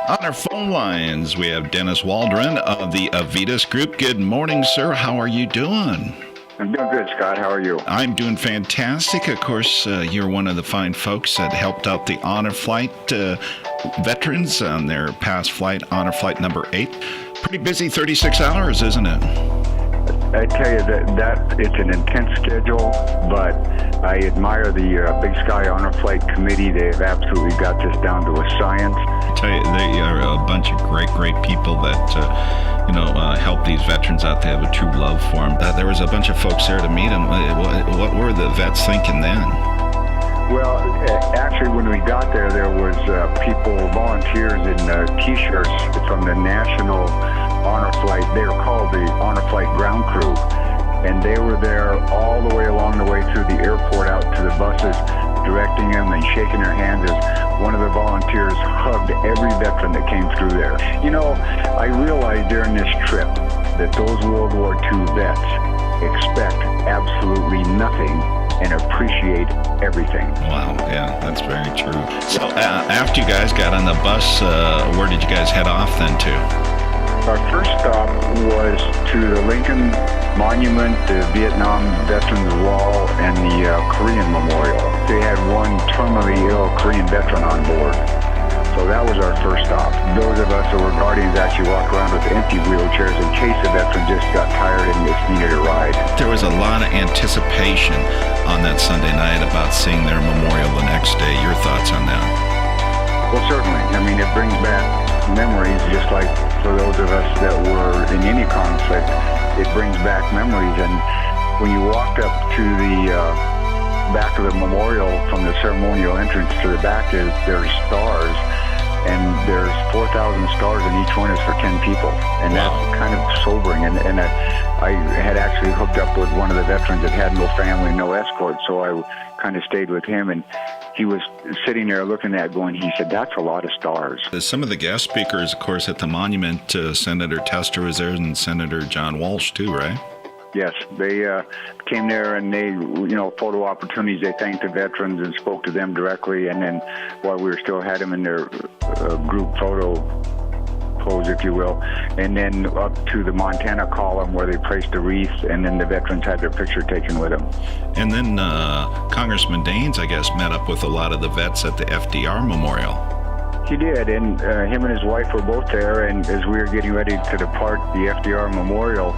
On our phone lines, we have Dennis Waldron of the Avitus Group. Good morning, sir. How are you doing? I'm doing good, Scott. How are you? I'm doing fantastic. Of course, you're one of the fine folks that helped out the Honor Flight veterans on their past flight, Honor Flight number 8. Pretty busy 36 hours, isn't it? I tell you that it's an intense schedule, but I admire the Big Sky Honor Flight Committee. They've absolutely got this down to a science. I tell you, they are a bunch of great people that help these veterans out. They have a true love for them. There was a bunch of folks there to meet them. What were the vets thinking then? Well, actually, when we got there, there was volunteers in T-shirts from the National Honor Flight. They were called the Honor Flight Ground Crew, and they were there all the way along the way through the airport out to the buses, directing them and shaking their hands as one of the volunteers hugged every veteran that came through there. You know, I realized during this trip that those World War II vets expect absolutely nothing and appreciate everything. Wow, yeah, that's very true. So after you guys got on the bus, where did you guys head off then to? Our first stop was to the Lincoln Monument, the Vietnam Veterans Wall, and the Korean Memorial. They had one terminally ill Korean veteran on board. So that was our first stop. Those of us that were guardians actually walked around with empty wheelchairs in case the veteran just got tired and just needed a ride. There was a lot of anticipation on that Sunday night about seeing their memorial the next day. Your thoughts on that? Well, certainly. I mean, it brings back memories, just like for those of us that were in any conflict, it brings back memories. And when you walked up to the back of the memorial from the ceremonial entrance to the back, there's stars. And there's 4,000 stars, and each one is for 10 people. And wow. That's kind of sobering. And I had actually hooked up with one of the veterans that had no family, no escort, so I kind of stayed with him. And he was sitting there looking at going, he said, that's a lot of stars. Some of the guest speakers, of course, at the monument, Senator Tester was there and Senator John Walsh, too, right? Yes, they came there and they, photo opportunities, they thanked the veterans and spoke to them directly. And then while we were still had them in their group photo pose, if you will, and then up to the Montana column where they placed the wreath, and then the veterans had their picture taken with them. And then Congressman Daines, I guess, met up with a lot of the vets at the FDR Memorial. He did, and him and his wife were both there, and as we were getting ready to depart the FDR Memorial,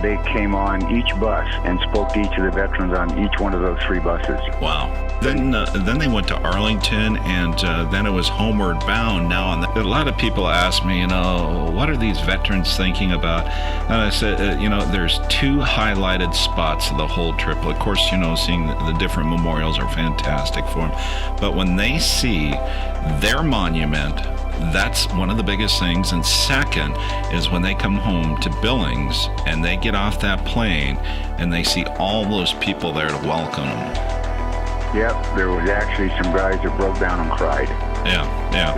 they came on each bus and spoke to each of the veterans on each one of those 3 buses. Wow. Then they went to Arlington, and then it was homeward bound. Now, a lot of people ask me, what are these veterans thinking about? And I said, there's 2 highlighted spots of the whole trip. Of course, seeing the different memorials are fantastic for them. But when they see their monument, that's one of the biggest things. And second is when they come home to Billings and they get off that plane and they see all those people there to welcome them. Yep, there was actually some guys that broke down and cried. Yeah.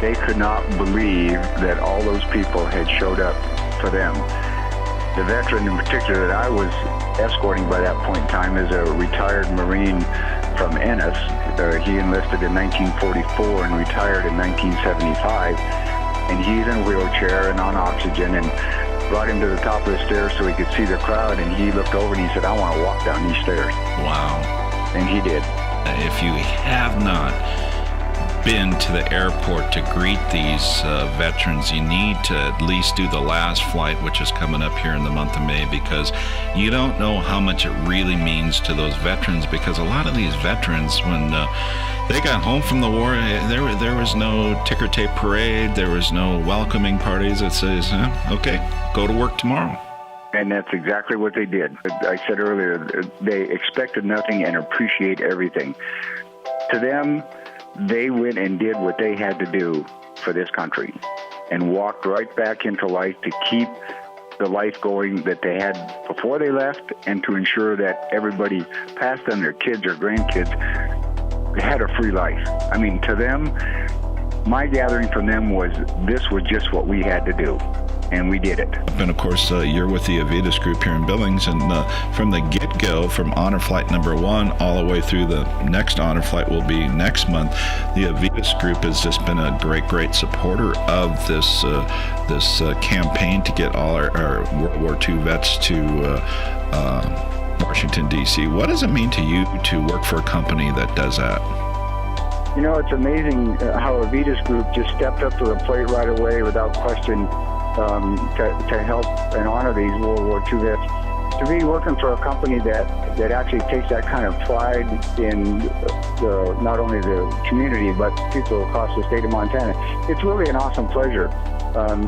They could not believe that all those people had showed up for them. The veteran in particular that I was escorting by that point in time is a retired Marine from Ennis. He enlisted in 1944 and retired in 1975. And he's in a wheelchair and on oxygen, and brought him to the top of the stairs so he could see the crowd. And he looked over and he said, I want to walk down these stairs. Wow. And he did. If you have not been to the airport to greet these veterans, you need to at least do the last flight, which is coming up here in the month of May, because you don't know how much it really means to those veterans, because a lot of these veterans, when they got home from the war, there was no ticker tape parade, there was no welcoming parties that says, okay, go to work tomorrow. And that's exactly what they did. I said earlier, they expected nothing and appreciate everything. To them, they went and did what they had to do for this country and walked right back into life to keep the life going that they had before they left, and to ensure that everybody past them, their kids or grandkids, had a free life. I mean, to them, my gathering from them was this was just what we had to do, and we did it. And of course, you're with the Avitus Group here in Billings, and from the get-go, from honor flight number 1 all the way through the next honor flight will be next month, the Avitus Group has just been a great supporter of this campaign to get all our World War II vets to Washington, D.C. What does it mean to you to work for a company that does that? You know, it's amazing how Avitus Group just stepped up to the plate right away without question to help and honor these World War II vets. To be working for a company that actually takes that kind of pride in not only the community but people across the state of Montana, it's really an awesome pleasure. I'm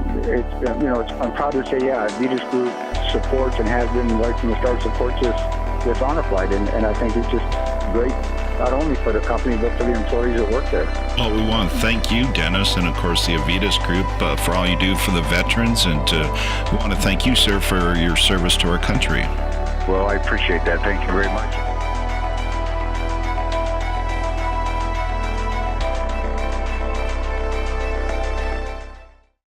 proud to say, Avitus Group supports and has been right from the start supports this honor flight, and I think it's just great, not only for the company but for the employees that work there. Well, we want to thank you, Dennis, and of course the Avitus Group for all you do for the veterans, and we want to thank you, sir, for your service to our country. Well, I appreciate that. Thank you very much.